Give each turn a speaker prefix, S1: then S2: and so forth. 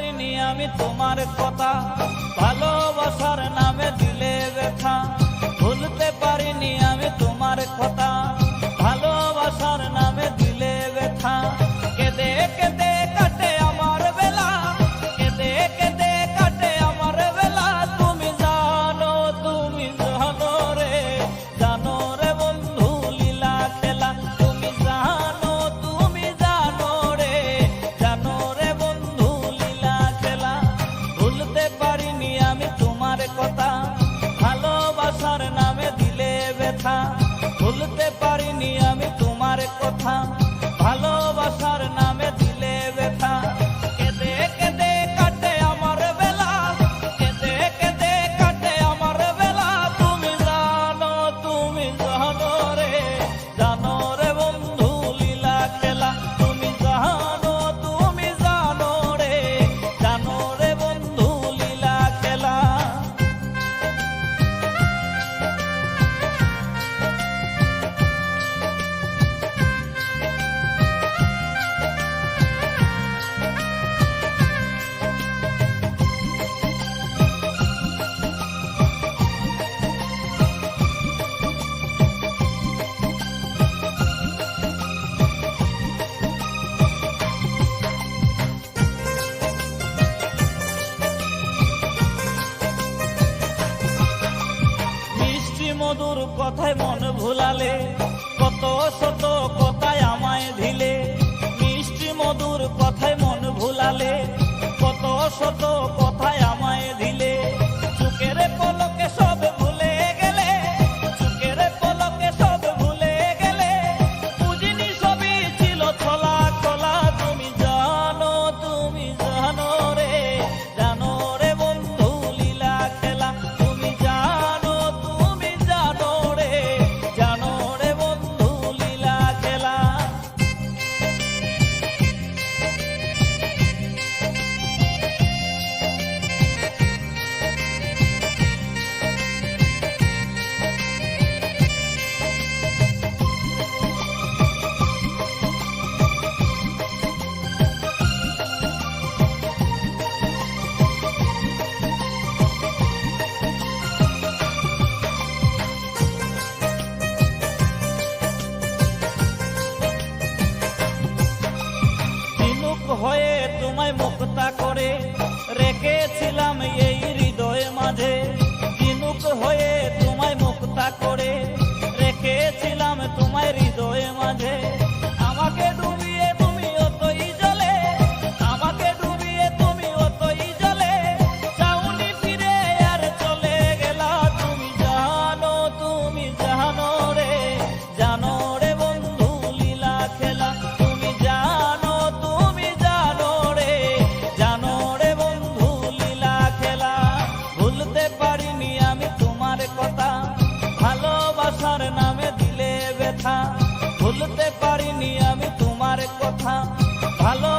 S1: পারিনি আমি তোমার কথা, ভালোবাসার নামে দিলে ব্যথা। ভুলতে পারিনি আমি তোমার কথা, ভালোবাসার নামে দিলে ব্যথা। কেঁদে কেঁদে কাটে আমার বেলা, কেঁদে কেঁদে কাটে আমার বেলা। তুমি জানো রে, জানো রে বন্ধু লীলা খেলা। তুমি জানো রে, জানো রে বন্ধু লীলা খেলা। ভুলতে পারিনি আমি তোমার কথা, ভালোবাসার নামে দিলে ব্যথা। ভুলতে পারিনি আমি তোমার কথা, ভালোবাসার নামে দিলে ব্যথা। কেঁদে কেঁদে কাটে আমার বেলা, কেঁদে কেঁদে কাটে আমার বেলা। তুমি জানো রে, জানো রে বন্ধু লীলা খেলা। তুমি জানো রে, জানো রে বন্ধু লীলা খেলা। মিষ্টি মধুর কথায় মন ভুলালে, কত শত কথায় আমায় দিলে। মিষ্টি মধুর কথায় মন ভুলালে, কত শত কথায় আমায় দিলে। চোখের পলকে সব ভুলে গেলে, চোখের পলকে সব ভুলে গেলে। বুঝিনি সবই ছিল ছলা কলা। তুমি জানো রে, জানো রে বন্ধু লীলা খেলা। তুমি জানো রে, জানো রে বন্ধু লীলা খেলা। ঝিনুক হয়ে তোমায় মুক্তা করে রেখেছিলাম এই হৃদয় মাঝে। ঝিনুক হয়ে তোমায় মুক্তা করে রেখেছিলাম তোমায় হৃদয় মাঝে। আমাকে ডুবিয়ে তুমি অতই জলে, আমাকে ডুবিয়ে তুমি অতই জলে। চাউনি ফিরে আর চলে গেলা। তুমি জানো রে, জানো রে বন্ধু লীলা খেলা। তুমি জানো রে, জানো রে বন্ধু লীলা খেলা। ভুলতে পারিনি আমি তোমার কথা, ভালোবাসার নামে দিলে ব্যথা। ভুলতে পারিনি আমি তোমার কথা, ভালো